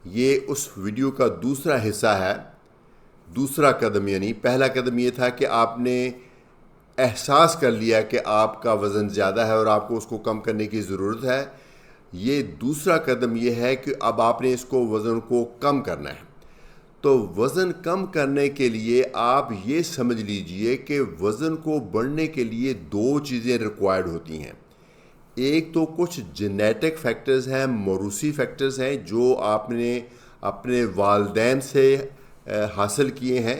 یہ اس ویڈیو کا دوسرا حصہ ہے. دوسرا قدم، یعنی پہلا قدم یہ تھا کہ آپ نے احساس کر لیا کہ آپ کا وزن زیادہ ہے اور آپ کو اس کو کم کرنے کی ضرورت ہے. یہ دوسرا قدم یہ ہے کہ اب آپ نے اس کو وزن کو کم کرنا ہے. تو وزن کم کرنے کے لیے آپ یہ سمجھ لیجئے کہ وزن کو بڑھنے کے لیے دو چیزیں ریکوائرڈ ہوتی ہیں. ایک تو کچھ جینیٹک فیکٹرز ہیں، موروثی فیکٹرز ہیں جو آپ نے اپنے والدین سے حاصل کیے ہیں.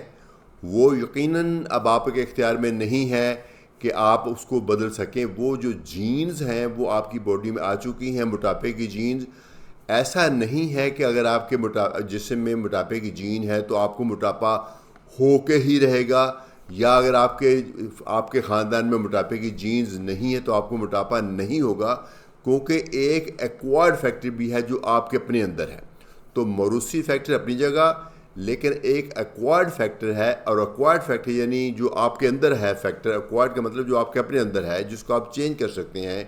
وہ یقیناً اب آپ کے اختیار میں نہیں ہے کہ آپ اس کو بدل سکیں. وہ جو جینز ہیں وہ آپ کی باڈی میں آ چکی ہیں، موٹاپے کی جینز. ایسا نہیں ہے کہ اگر آپ کے جسم میں موٹاپے کی جین ہے تو آپ کو موٹاپا ہو کے ہی رہے گا، یا اگر آپ کے خاندان میں موٹاپے کی جینز نہیں ہے تو آپ کو موٹاپا نہیں ہوگا، کیونکہ ایک ایکوائرڈ فیکٹر بھی ہے جو آپ کے اپنے اندر ہے. تو موروثی فیکٹر اپنی جگہ، لیکن ایک ایکوائرڈ فیکٹر ہے. اور ایکوائرڈ فیکٹر یعنی جو آپ کے اندر ہے فیکٹر، ایکوائرڈ کا مطلب جو آپ کے اپنے اندر ہے، جس کو آپ چینج کر سکتے ہیں،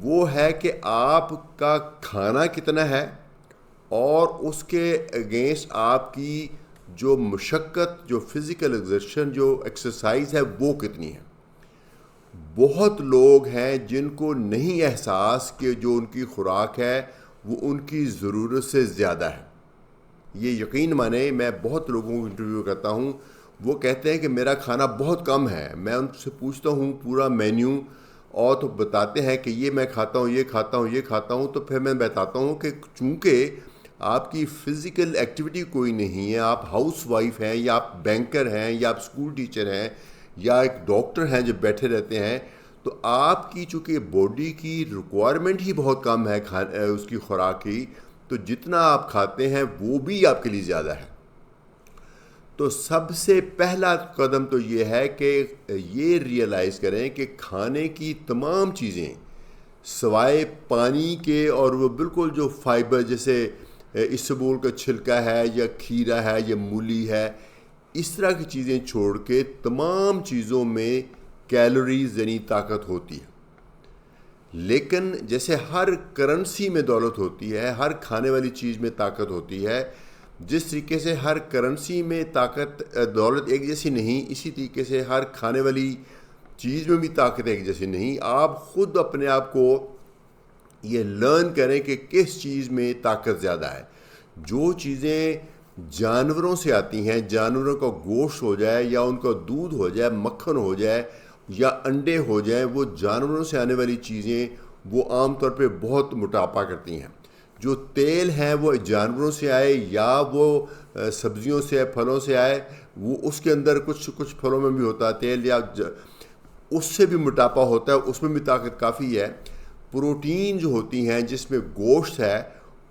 وہ ہے کہ آپ کا کھانا کتنا ہے اور اس کے اگینسٹ آپ کی جو مشقت، جو فزیکل ایگزرشن، جو ایکسرسائز ہے وہ کتنی ہے. بہت لوگ ہیں جن کو نہیں احساس کہ جو ان کی خوراک ہے وہ ان کی ضرورت سے زیادہ ہے. یہ یقین مانیں، میں بہت لوگوں کو انٹرویو کرتا ہوں، وہ کہتے ہیں کہ میرا کھانا بہت کم ہے. میں ان سے پوچھتا ہوں پورا مینیو، اور تو بتاتے ہیں کہ یہ میں کھاتا ہوں، یہ کھاتا ہوں، یہ کھاتا ہوں. تو پھر میں بتاتا ہوں کہ چونکہ آپ کی فزیکل ایکٹیویٹی کوئی نہیں ہے، آپ ہاؤس وائف ہیں، یا آپ بینکر ہیں، یا آپ اسکول ٹیچر ہیں، یا ایک ڈاکٹر ہیں جو بیٹھے رہتے ہیں، تو آپ کی چونکہ باڈی کی ریکوائرمنٹ ہی بہت کم ہے اس کی خوراک کی، تو جتنا آپ کھاتے ہیں وہ بھی آپ کے لیے زیادہ ہے. تو سب سے پہلا قدم تو یہ ہے کہ یہ ریئلائز کریں کہ کھانے کی تمام چیزیں سوائے پانی کے، اور وہ بالکل جو فائبر جیسے اسبگول کا چھلکا ہے، یا کھیرا ہے، یا مولی ہے، اس طرح کی چیزیں چھوڑ کے تمام چیزوں میں کیلوریز یعنی طاقت ہوتی ہے. لیکن جیسے ہر کرنسی میں دولت ہوتی ہے، ہر کھانے والی چیز میں طاقت ہوتی ہے، جس طریقے سے ہر کرنسی میں دولت ایک جیسی نہیں، اسی طریقے سے ہر کھانے والی چیز میں بھی طاقت ایک جیسی نہیں. آپ خود اپنے آپ کو یہ لرن کریں کہ کس چیز میں طاقت زیادہ ہے. جو چیزیں جانوروں سے آتی ہیں، جانوروں کا گوشت ہو جائے، یا ان کا دودھ ہو جائے، مکھن ہو جائے، یا انڈے ہو جائیں، وہ جانوروں سے آنے والی چیزیں وہ عام طور پہ بہت موٹاپا کرتی ہیں. جو تیل ہیں وہ جانوروں سے آئے یا وہ سبزیوں سے، پھلوں سے آئے، وہ اس کے اندر کچھ پھلوں میں بھی ہوتا ہے تیل، یا اس سے بھی موٹاپا ہوتا ہے، اس میں بھی طاقت کافی ہے. پروٹین جو ہوتی ہیں جس میں گوشت ہے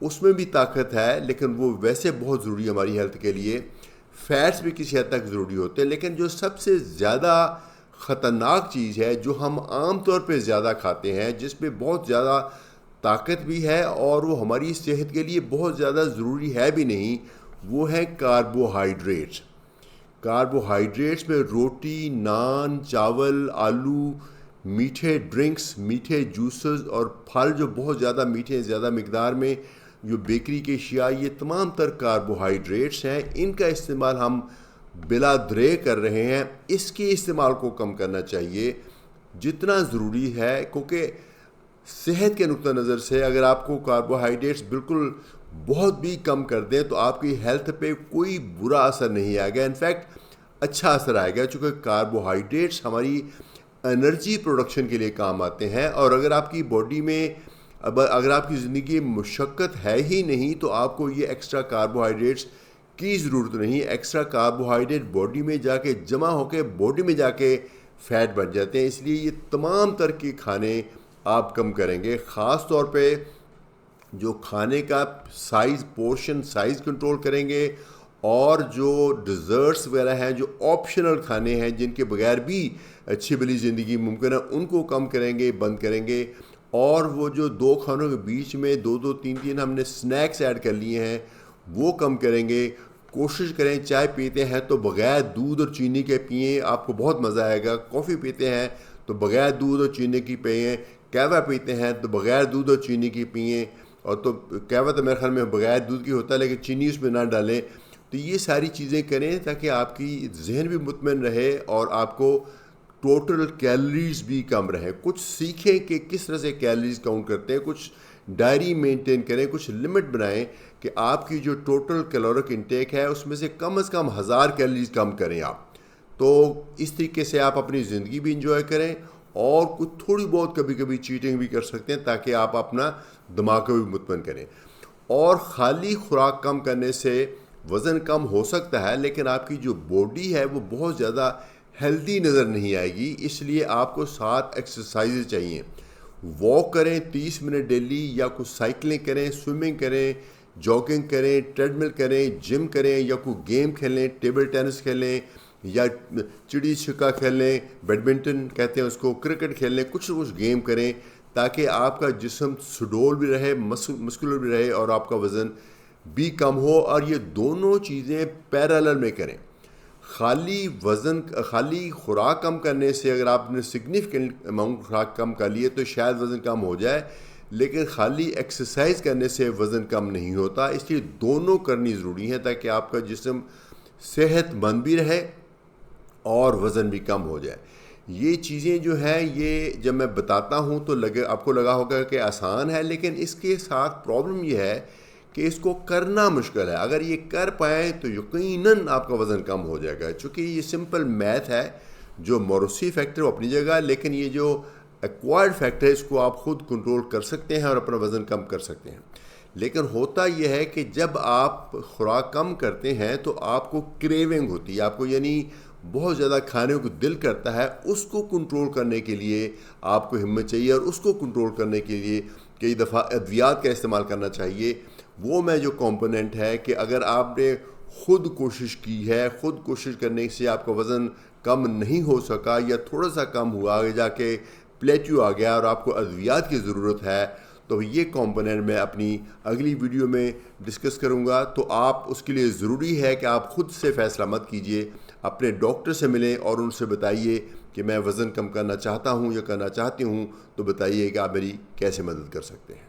اس میں بھی طاقت ہے، لیکن وہ ویسے بہت ضروری ہے ہماری ہیلتھ کے لیے. فیٹس بھی کسی حد تک ضروری ہوتے ہیں، لیکن جو سب سے زیادہ خطرناک چیز ہے جو ہم عام طور پہ زیادہ کھاتے ہیں، جس میں بہت زیادہ طاقت بھی ہے اور وہ ہماری صحت کے لیے بہت زیادہ ضروری ہے بھی نہیں، وہ ہے کاربوہائیڈریٹس. کاربوہائیڈریٹس میں روٹی، نان، چاول، آلو، میٹھے ڈرنکس، میٹھے جوسز، اور پھل جو بہت زیادہ میٹھے ہیں، زیادہ مقدار میں، جو بیکری کے اشیاء، یہ تمام تر کاربوہائیڈریٹس ہیں. ان کا استعمال ہم بلا درے کر رہے ہیں. اس کے استعمال کو کم کرنا چاہیے جتنا ضروری ہے، کیونکہ صحت کے نقطہ نظر سے اگر آپ کو کاربوہائیڈریٹس بالکل بہت بھی کم کر دیں تو آپ کی ہیلتھ پہ کوئی برا اثر نہیں آئے گا، انفیکٹ اچھا اثر آئے گا، چونکہ کاربوہائیڈریٹس ہماری انرجی پروڈکشن کے لیے کام آتے ہیں. اور اگر آپ کی باڈی میں اگر آپ کی زندگی میں مشقت ہے ہی نہیں تو آپ کو یہ ایکسٹرا کاربوہائیڈریٹس کی ضرورت نہیں. ایکسٹرا کاربوہائیڈریٹ باڈی میں جا کے جمع ہو کے باڈی میں جا کے فیٹ بن جاتے ہیں. اس لیے یہ تمام طرح کے کھانے آپ کم کریں گے. خاص طور پہ جو کھانے کا سائز، پورشن سائز کنٹرول کریں گے، اور جو ڈیزرٹس وغیرہ ہیں، جو آپشنل کھانے ہیں جن کے بغیر بھی اچھی بھلی زندگی ممکن ہے، ان کو کم کریں گے، بند کریں گے. اور وہ جو دو کھانوں کے بیچ میں دو تین ہم نے سنیکس ایڈ کر لیے ہیں وہ کم کریں گے. کوشش کریں چائے پیتے ہیں تو بغیر دودھ اور چینی کے پئیں، آپ کو بہت مزہ آئے گا. کافی پیتے ہیں تو بغیر دودھ اور چینی کی پئیں. قہوہ پیتے ہیں تو بغیر دودھ اور چینی کی پئیں. اور تو کہوت ہے میرے خیال میں بغیر دودھ کی ہوتا ہے لیکن چینی اس میں نہ ڈالیں. تو یہ ساری چیزیں کریں تاکہ آپ کی ذہن بھی مطمئن رہے اور آپ کو ٹوٹل کیلریز بھی کم رہیں. کچھ سیکھیں کہ کس طرح سے کیلریز کاؤنٹ کرتے ہیں, کچھ ڈائری مینٹین کریں, کچھ لمٹ بنائیں کہ آپ کی جو ٹوٹل کیلورک انٹیک ہے اس میں سے کم از کم 1000 کیلریز کم کریں آپ. تو اس طریقے سے آپ اپنی زندگی بھی انجوائے کریں اور کچھ تھوڑی بہت کبھی کبھی چیٹنگ بھی کر سکتے ہیں تاکہ آپ اپنا دماغ کو بھی مطمئن کریں. اور خالی خوراک کم کرنے سے وزن کم ہو سکتا ہے لیکن آپ کی جو باڈی ہے وہ بہت زیادہ ہیلدی نظر نہیں آئے گی. اس لیے آپ کو 7 ایکسرسائزیں چاہیے. واک کریں 30 منٹ ڈیلی, یا کچھ سائیکلنگ کریں, سوئمنگ کریں, جاگنگ کریں, ٹریڈ مل کریں, جم کریں, یا کوئی گیم کھیلیں, ٹیبل ٹینس کھیلیں, یا چڑی چھکا کھیلیں, بیڈمنٹن کہتے ہیں اس کو, کرکٹ کھیلیں, کچھ نہ کچھ گیم کریں تاکہ آپ کا جسم سڈول بھی رہے, مسکولر بھی رہے اور آپ کا وزن بھی کم ہو. اور یہ دونوں چیزیں پیرالل میں کریں. خالی خوراک کم کرنے سے اگر آپ نے سگنیفیکنٹ اماؤنٹ خوراک کم کر لیے تو شاید وزن کم ہو جائے, لیکن خالی ایکسرسائز کرنے سے وزن کم نہیں ہوتا. اس لیے دونوں کرنی ضروری ہے تاکہ آپ کا جسم صحت مند بھی رہے اور وزن بھی کم ہو جائے. یہ چیزیں جو ہیں یہ جب میں بتاتا ہوں تو آپ کو لگا ہوگا کہ آسان ہے, لیکن اس کے ساتھ پرابلم یہ ہے کہ اس کو کرنا مشکل ہے. اگر یہ کر پائیں تو یقیناً آپ کا وزن کم ہو جائے گا, چونکہ یہ سمپل میتھ ہے. جو موروثی فیکٹر اپنی جگہ, لیکن یہ جو ایکوائرڈ فیکٹر ہے اس کو آپ خود کنٹرول کر سکتے ہیں اور اپنا وزن کم کر سکتے ہیں. لیکن ہوتا یہ ہے کہ جب آپ خوراک کم کرتے ہیں تو آپ کو کریونگ ہوتی ہے, آپ کو یعنی بہت زیادہ کھانے کو دل کرتا ہے. اس کو کنٹرول کرنے کے لیے آپ کو ہمت چاہیے, اور اس کو کنٹرول کرنے کے لیے کئی دفعہ ادویات کا استعمال کرنا چاہیے. وہ میں جو کمپوننٹ ہے کہ اگر آپ نے خود کوشش کی ہے, خود کوشش کرنے سے آپ کا وزن کم نہیں ہو سکا یا تھوڑا سا کم ہوا, آگے جا کے پلیٹیو آ گیا اور آپ کو ادویات کی ضرورت ہے, تو یہ کمپوننٹ میں اپنی اگلی ویڈیو میں ڈسکس کروں گا. تو آپ اس کے لیے ضروری ہے کہ آپ خود سے فیصلہ مت کیجئے, اپنے ڈاکٹر سے ملیں اور ان سے بتائیے کہ میں وزن کم کرنا چاہتا ہوں یا کرنا چاہتی ہوں, تو بتائیے کہ آپ میری کیسے مدد کر سکتے ہیں.